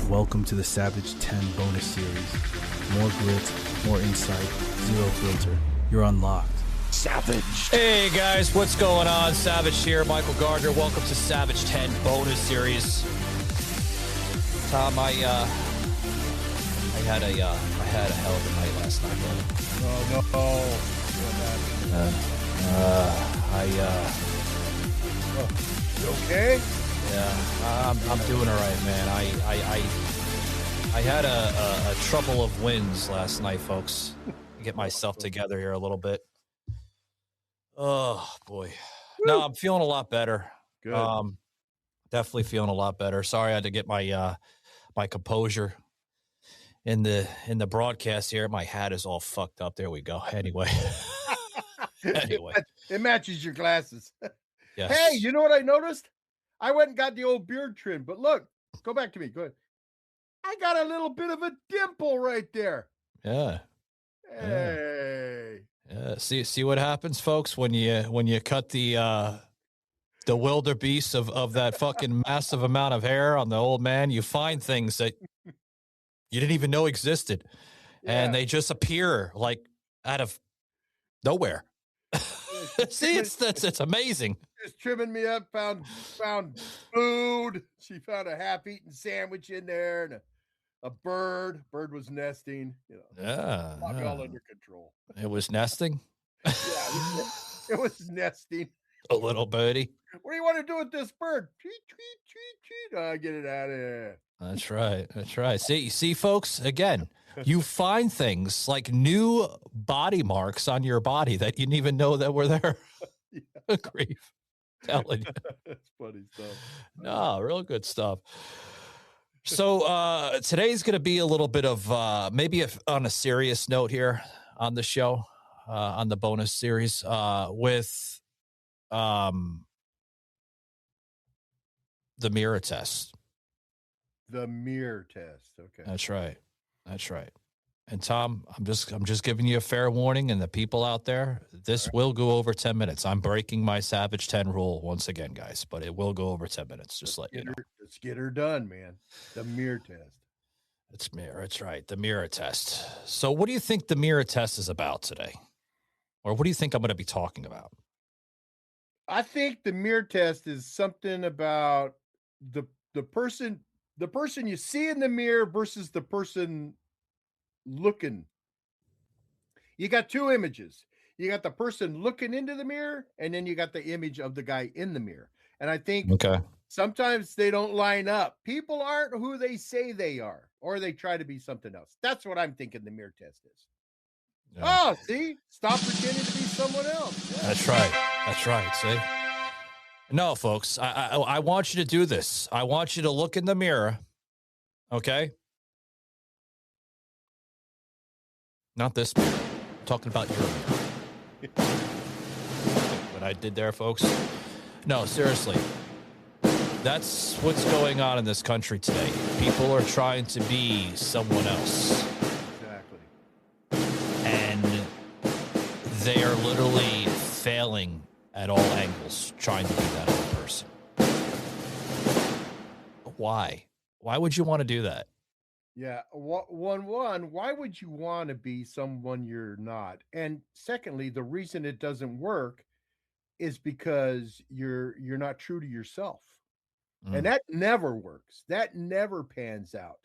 Welcome to the Savaged10 bonus series. More grit, more insight, zero filter. You're unlocked. Savage. Hey guys, what's going on? Savage here, Michael Gardner. Welcome to Savage10 bonus series. Tom, I had a hell of a night last night, brother. Oh no. You okay? Yeah, I'm doing all right, man. I had a trouble of wins last night, folks. Get myself together here a little bit. Oh boy. No, I'm feeling a lot better. Good. Definitely feeling a lot better. Sorry I had to get my my composure in the broadcast here. My hat is all fucked up. There we go. Anyway. It matches your glasses. Yes. Hey, you know what I noticed? I went and got the old beard trim, but look, go back to me. Go ahead. I got a little bit of a dimple right there. Yeah. Hey. Yeah. See what happens, folks, when you cut the wildebeest of that fucking massive amount of hair on the old man. You find things that you didn't even know existed, and they just appear like out of nowhere. See, it's amazing. Just trimming me up, found food. She found a half-eaten sandwich in there and a bird. Bird was nesting. Yeah, all under control. It was nesting. Yeah, it was nesting. A little birdie. What do you want to do with this bird? Tweet, tweet, tweet, tweet. Get it out of here. That's right. That's right. See, folks, again, you find things like new body marks on your body that you didn't even know that were there. Yeah. Grief. Telling you. That's funny stuff. No, real good stuff. So today's going to be a little bit of maybe on a serious note here on the show, on the bonus series with the mirror test. The mirror test. Okay. That's right. That's right. And Tom, I'm just giving you a fair warning, and the people out there, this will go over 10 minutes. I'm breaking my Savage 10 rule once again, guys, but it will go over 10 minutes. Just let you know. Let's get her done, man. The mirror test. It's right. The mirror test. So what do you think the mirror test is about today? Or what do you think I'm going to be talking about? I think the mirror test is something about the person you see in the mirror versus the person looking. You got two images. You got the person looking into the mirror, and then you got the image of the guy in the mirror. And I think sometimes they don't line up. People aren't who they say they are, or they try to be something else. That's what I'm thinking the mirror test is. Yeah. Oh, see? Stop pretending to be someone else. Yeah. That's right. That's right. See? No, folks, I want you to do this. I want you to look in the mirror, okay? Not this mirror. I'm talking about your mirror. What I did there, folks? No, seriously. That's what's going on in this country today. People are trying to be someone else. Exactly. And they are literally failing at all angles trying to be that other person. Why? Why would you want to do that? Yeah. One, why would you want to be someone you're not? And secondly, the reason it doesn't work is because you're not true to yourself. And that never works. That never pans out.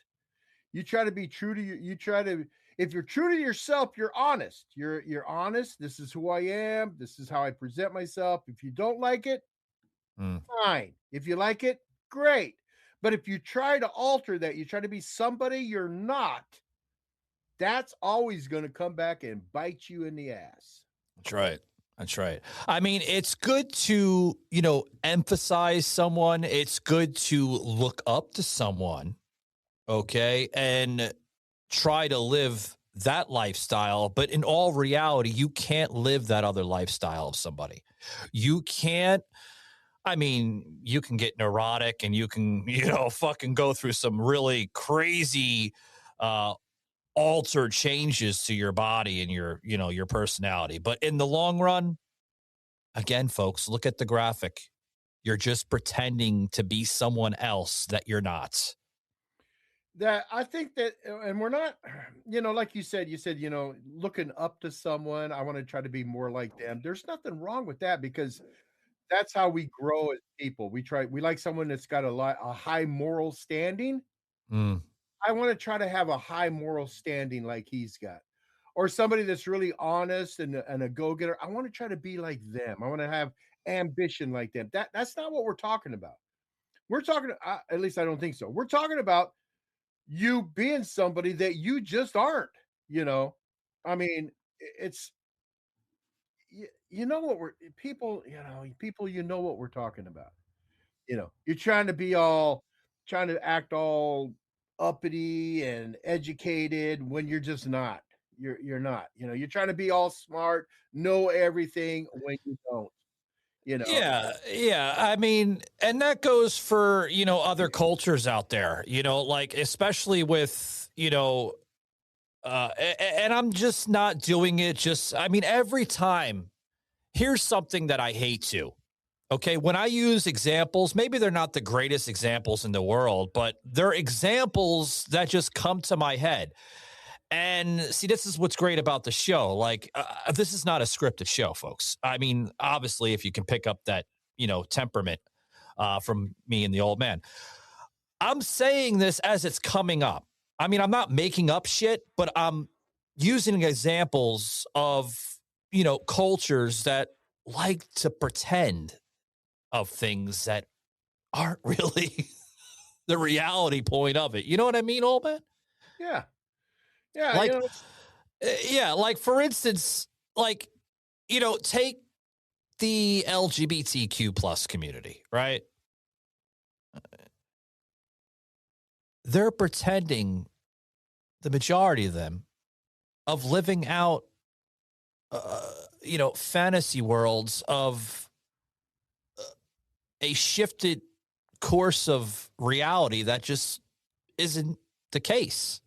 You try to be true to if you're true to yourself, you're honest. You're honest. This is who I am. This is how I present myself. If you don't like it, fine. If you like it, great. But if you try to alter that, you try to be somebody you're not, that's always going to come back and bite you in the ass. That's right. That's right. I mean, it's good to, emphasize someone. It's good to look up to someone, okay, and try to live that lifestyle. But in all reality, you can't live that other lifestyle of somebody. You can't. I mean, you can get neurotic and you can, fucking go through some really crazy altered changes to your body and your personality. But in the long run, again, folks, look at the graphic. You're just pretending to be someone else that you're not. that I think that, and we're not, like you said, looking up to someone. I want to try to be more like them. There's nothing wrong with that because that's how we grow as people. We like someone that's got a high moral standing. Mm. I want to try to have a high moral standing like he's got, or somebody that's really honest and a go getter. I want to try to be like them. I want to have ambition like them. That's not what we're talking about. We're talking, at least I don't think so. We're talking about you being somebody that you just aren't. You know, I mean, it's you know what we're people. People. You know what we're talking about. You're trying to act all uppity and educated when you're just not. You're not. You're trying to be all smart, know everything when you don't. You know. Yeah, yeah. I mean, and that goes for, other cultures out there, like especially with, and I'm just not doing it I mean, every time. Here's something that I hate too. Okay, when I use examples, maybe they're not the greatest examples in the world, but they're examples that just come to my head. And see, this is what's great about the show. Like, this is not a scripted show, folks. I mean, obviously, if you can pick up that, temperament from me and the old man, I'm saying this as it's coming up. I mean, I'm not making up shit, but I'm using examples of, cultures that like to pretend of things that aren't really the reality point of it. You know what I mean, old man? Yeah. Yeah. Like, yeah, like for instance, like, take the LGBTQ plus community, right? They're pretending, the majority of them, of living out, fantasy worlds of a shifted course of reality that just isn't the case,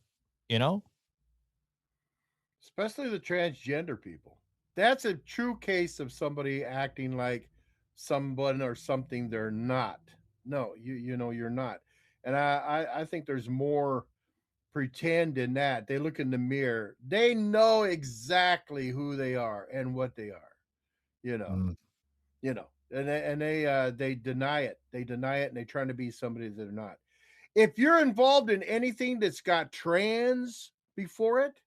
Especially the transgender people. That's a true case of somebody acting like someone or something they're not. No, you're not. And I think there's more pretend in that. They look in the mirror. They know exactly who they are and what they are. You know. Mm. They deny it. They deny it and they're trying to be somebody that they're not. If you're involved in anything that's got trans before it,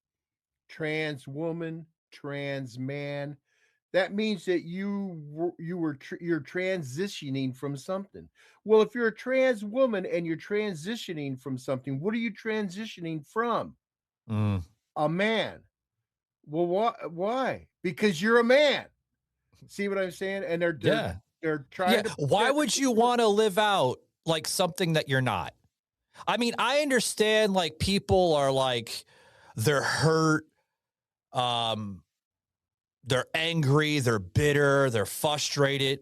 trans woman, trans man, that means that you're transitioning from something. Well, if you're a trans woman and you're transitioning from something, what are you transitioning from? Mm. A man. Well, why? Because you're a man. See what I'm saying? And they're trying to. Why would you want to live out like something that you're not? I mean, I understand like people are like, they're hurt, they're angry, they're bitter, they're frustrated,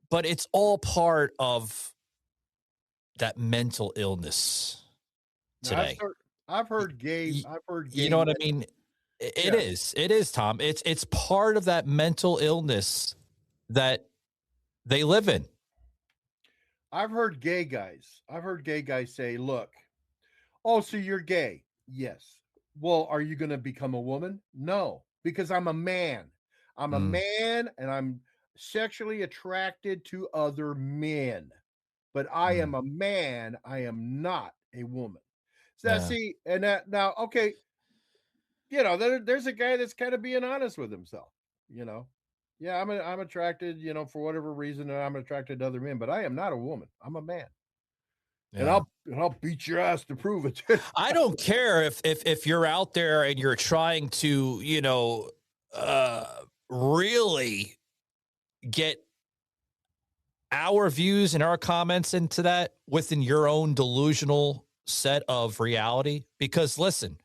but it's all part of that mental illness today. I've heard gay. You know what I mean? It is, Tom. It's part of that mental illness that they live in. I've heard gay guys say, look, oh, so you're gay? Yes. Well, are you going to become a woman? No, because I'm a man. I'm a man and I'm sexually attracted to other men, but I am a man. I am not a woman. So see, and that now, okay, there's a guy that's kind of being honest with himself, Yeah, I'm attracted, for whatever reason, I'm attracted to other men, but I am not a woman. I'm a man. Yeah. And I'll beat your ass to prove it. I don't care if you're out there and you're trying to, really get our views and our comments into that within your own delusional set of reality. Because listen,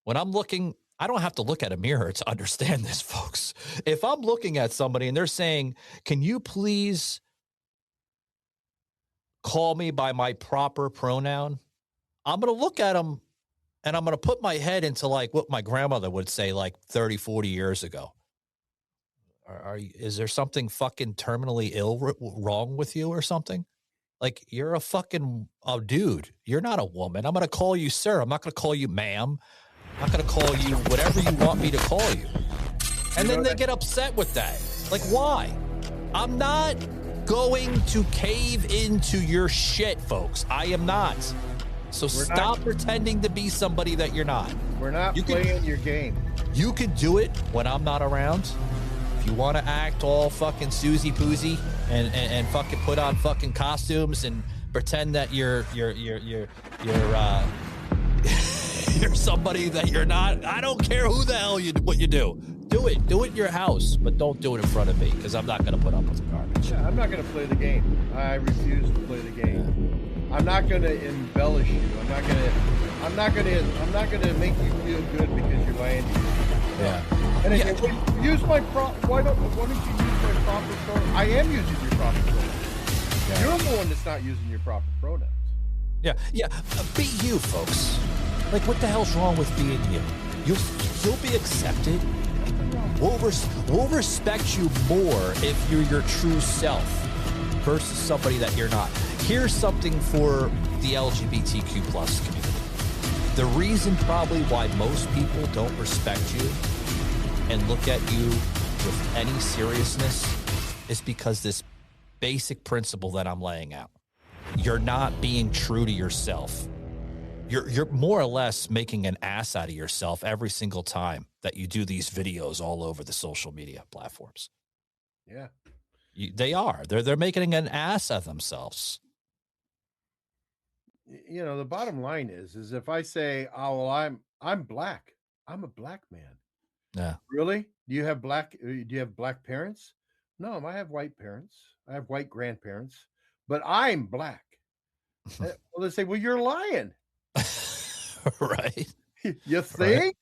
when I'm looking, I don't have to look at a mirror to understand this, folks. If I'm looking at somebody and they're saying, can you please call me by my proper pronoun? I'm going to look at them and I'm going to put my head into like what my grandmother would say like 30, 40 years ago. Is there something fucking terminally ill wrong with you or something? Like, you're a fucking dude. You're not a woman. I'm going to call you sir. I'm not going to call you ma'am. I'm not going to call you whatever you want me to call you. And then they get upset with that. Like, why? I'm not going to cave into your shit, folks. I am not. So stop pretending to be somebody that you're not. We're not playing your game. You can do it when I'm not around. If you want to act all fucking Susie Poozy and fucking put on fucking costumes and pretend that you're you're somebody that you're not. I don't care who the hell what you do. Do it in your house, but don't do it in front of me because I'm not going to put up with the garbage. Yeah, I'm not going to play the game. I refuse to play the game. I'm not going to embellish you. I'm not going to make you feel good because you're lying to me. Yeah. And again, use my why don't you use my proper pronoun? I am using your proper pronouns. Yeah. You're the one that's not using your proper pronouns. Yeah. Be you, folks. Like, what the hell's wrong with being you? You'll be accepted. We'll respect you more if you're your true self versus somebody that you're not. Here's something for the LGBTQ plus community. The reason probably why most people don't respect you and look at you with any seriousness is because this basic principle that I'm laying out. You're not being true to yourself. You're more or less making an ass out of yourself every single time that you do these videos all over the social media platforms. Yeah. They are. They're making an ass of themselves. You know, the bottom line is if I say, "Oh, well, I'm black. I'm a black man." Yeah. Really? Do you have black parents? No, I have white parents. I have white grandparents, but I'm black. Well, they say, "Well, you're lying." Right. You think? Right.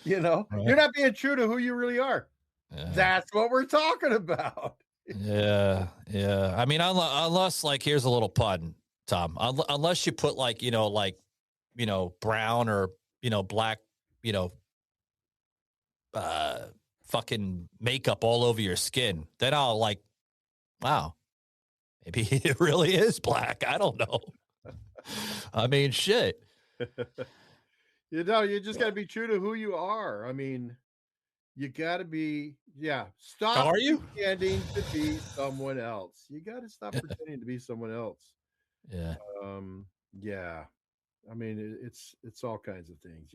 You know, right. You're not being true to who you really are. Yeah. That's what we're talking about. Yeah. I mean, unless like, here's a little pun, Tom. Unless you put brown or black, fucking makeup all over your skin, then I'll like, wow, maybe it really is black. I don't know. I mean, shit. You just got to be true to who you are. I mean, you got to be, stop pretending to be someone else. You got to stop pretending to be someone else. Yeah. I mean, it's all kinds of things,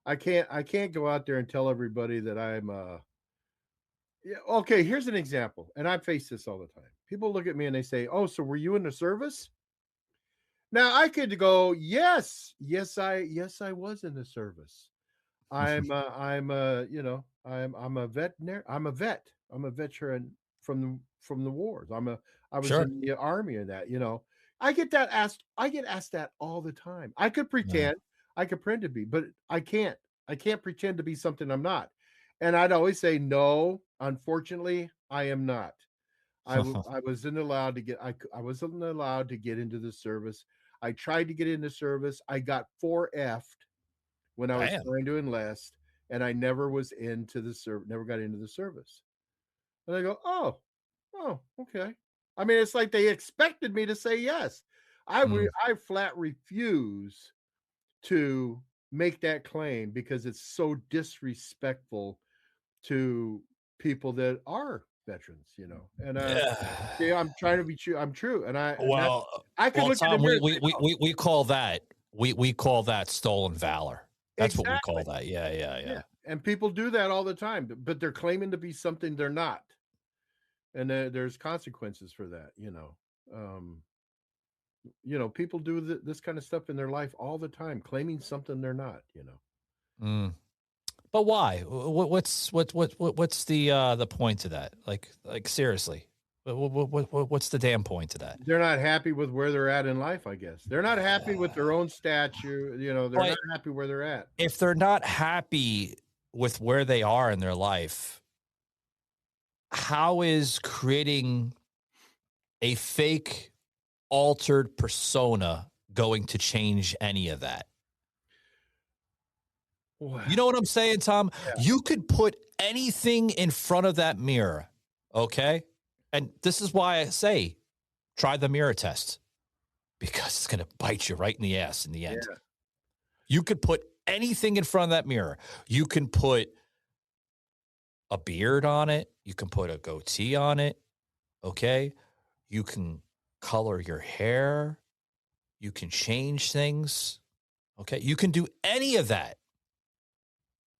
I can't go out there and tell everybody that I'm okay, here's an example. And I face this all the time. People look at me and they say, "Oh, so were you in the service?" Now I could go, yes, I was in the service. I'm a veterinary. I'm a vet. I'm a veteran from the wars. I was in the army and that, I get asked that all the time. I could pretend, I could pretend to be, but I can't pretend to be something I'm not. And I'd always say, no, unfortunately, I am not. I wasn't allowed to get. I wasn't allowed to get into the service. I tried to get into service. I got 4F'd when I was trying to enlist, and I never was into the service. Never got into the service. And I go, oh, okay. I mean, it's like they expected me to say yes. I flat refuse to make that claim because it's so disrespectful to people that are veterans, and I'm trying to be true. I'm true. And I could look Tom, we call that we call that stolen valor. That's exactly what we call that. Yeah. And people do that all the time, but they're claiming to be something they're not. And there's consequences for that, people do this kind of stuff in their life all the time, claiming something they're not, But why? What's the point to that? Like seriously, what's the damn point to that? They're not happy with where they're at in life. I guess they're not happy with their own stature. They're not happy where they're at. If they're not happy with where they are in their life, how is creating a fake, altered persona going to change any of that? Wow. You know what I'm saying, Tom? Yeah. You could put anything in front of that mirror, okay? And this is why I say, try the mirror test. because it's going to bite you right in the ass in the end. Yeah. You could put anything in front of that mirror. You can put a beard on it. You can put a goatee on it. Okay. You can color your hair. You can change things. Okay. You can do any of that.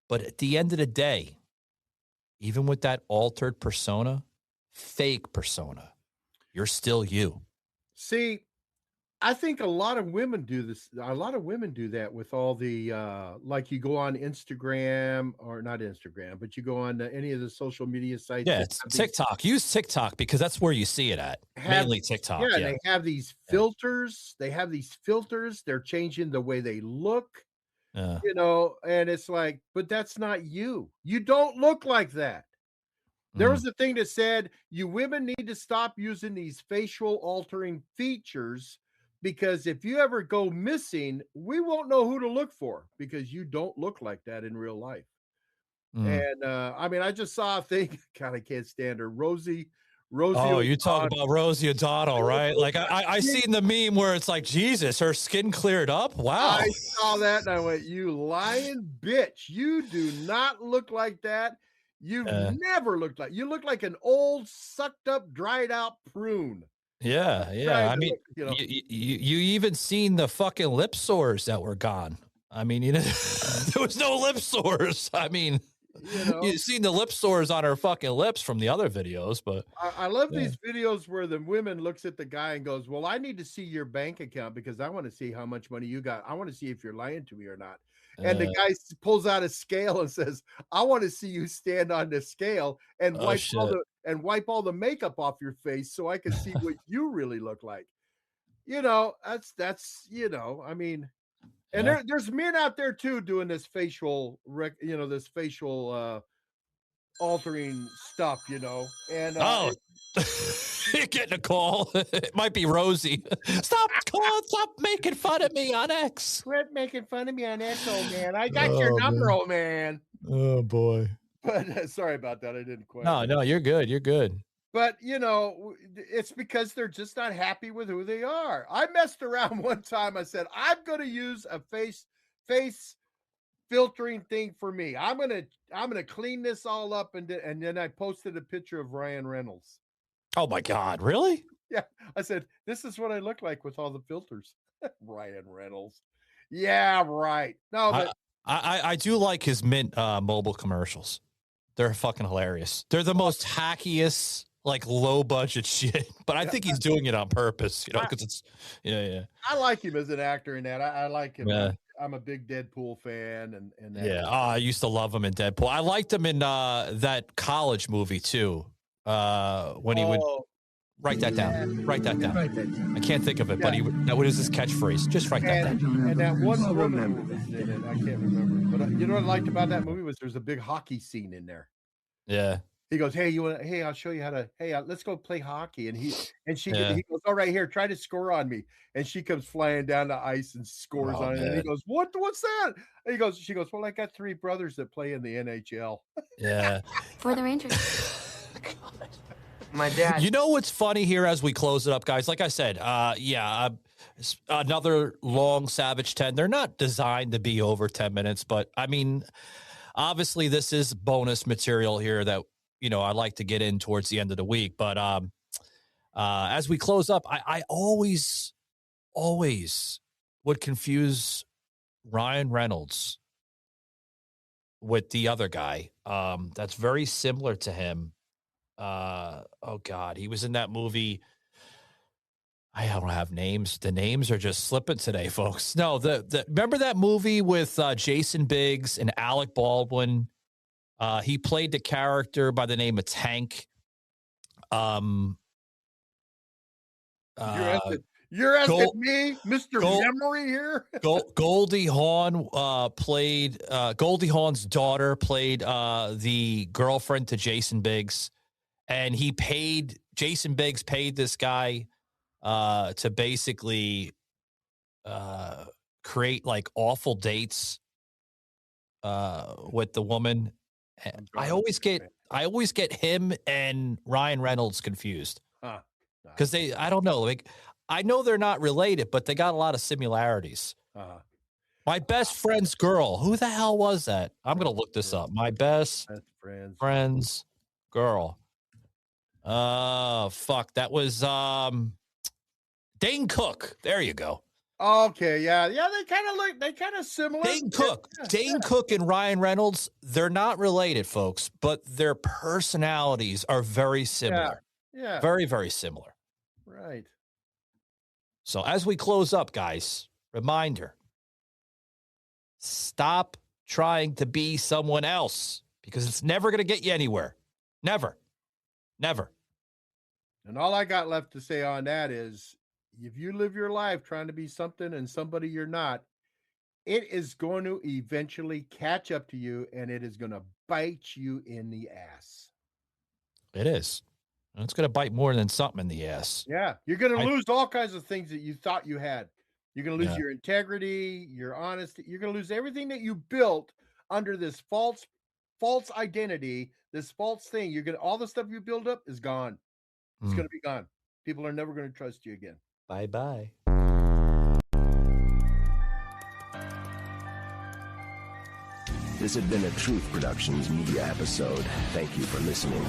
But at the end of the day, even with that altered persona, fake persona, you're still you. See, I think a lot of women do this. A lot of women do that with all the like you go on Instagram, or not Instagram, but you go on any of the social media sites. Yeah, that it's have these- TikTok. Use TikTok because that's where you see it at. have- Mainly TikTok. Yeah, Yeah. they have these filters. They have these filters. They're changing the way they look, you know, and it's like, but that's not you. You don't look like that. There was a thing that said you women need to stop using these facial altering features, because if you ever go missing, we won't know who to look for, because you don't look like that in real life. And I mean, I just saw a thing. God, I can't stand her. Rosie. Oh, you talk about Rosie O'Donnell, right? Like I seen the meme where it's like, Jesus, her skin cleared up. Wow. I saw that and I went, you lying bitch. You do not look like that. You've never looked like, you look like an old, sucked up, dried out prune. Yeah. I mean, look, you know. you even seen the fucking lip sores that were gone. I mean, you know, there was no lip sores. I mean, You know, you've seen the lip sores on her fucking lips from the other videos, but I love these videos where the woman looks at the guy and goes, well, I need to see your bank account because I want to see how much money you got. I want to see if you're lying to me or not. And the guy pulls out a scale and says, I want to see you stand on the scale and wipe all the makeup off your face so I can see what you really look like. You know, that's you know, I mean, and there's men out there too doing this facial this facial altering stuff, you know. And you're getting a call. It might be Rosie. Stop making fun of me on X. Quit making fun of me on X, old man. I got your number, old man. Oh boy. But sorry about that. I didn't quite. No, you're good. You're good. But you know, it's because they're just not happy with who they are. I messed around one time. I said, I'm gonna use a face filtering thing for me. I'm gonna clean this all up, and then I posted a picture of Ryan Reynolds. Oh my God, really? Yeah, I said, this is what I look like with all the filters. Ryan Reynolds. Yeah, right. No, but I do like his Mint mobile commercials. They're fucking hilarious. They're the most hackiest, like low budget shit. But I think he's doing it on purpose, you know, because it's I like him as an actor in that. I like him. Yeah. I'm a big Deadpool fan, and that. Yeah. Oh, I used to love him in Deadpool. I liked him in that college movie too. When he would write that down. Write that down. I can't think of it, but that was his catchphrase. Just write that down. And that one woman who was in it, I can't remember. But you know what I liked about that movie was there's a big hockey scene in there. Yeah. He goes, hey, I'll show you how to, let's go play hockey. And he goes, all right, here, try to score on me. And she comes flying down the ice and scores on it. And he goes, what's that? And she goes, well, I got 3 brothers that play in the NHL. Yeah. For the Rangers. My dad. You know what's funny here as we close it up, guys? Like I said, another long Savage 10. They're not designed to be over 10 minutes, but I mean, obviously this is bonus material here that, you know, I like to get in towards the end of the week. But as we close up, I always would confuse Ryan Reynolds with the other guy that's very similar to him. Oh God, he was in that movie. I don't have names. The names are just slipping today, folks. No, remember that movie with Jason Biggs and Alec Baldwin? He played the character by the name of Tank. You're asking me, Mr. Memory here? Goldie Hawn played Goldie Hawn's daughter played the girlfriend to Jason Biggs. And Jason Biggs paid this guy to basically create like awful dates with the woman. I always get him and Ryan Reynolds confused because I don't know, like I know they're not related, but they got a lot of similarities. Uh-huh. My best friend's girl. Who the hell was that? I'm going to look this up. My best friend's girl. Oh, fuck. That was Dane Cook. There you go. Okay, yeah. They kind of similar. Dane Cook. Dane Cook and Ryan Reynolds, they're not related, folks, but their personalities are very similar. Yeah. Very, very similar. Right. So as we close up, guys, reminder, stop trying to be someone else because it's never going to get you anywhere. Never. And all I got left to say on that is, if you live your life trying to be something and somebody you're not, it is going to eventually catch up to you and it is going to bite you in the ass. It is. And it's going to bite more than something in the ass. Yeah. You're going to lose all kinds of things that you thought you had. You're going to lose Yeah. your integrity, your honesty. You're going to lose everything that you built under this false identity, this false thing. All the stuff you build up is gone. It's going to be gone. People are never going to trust you again. Bye-bye. This had been a Truth Productions media episode. Thank you for listening.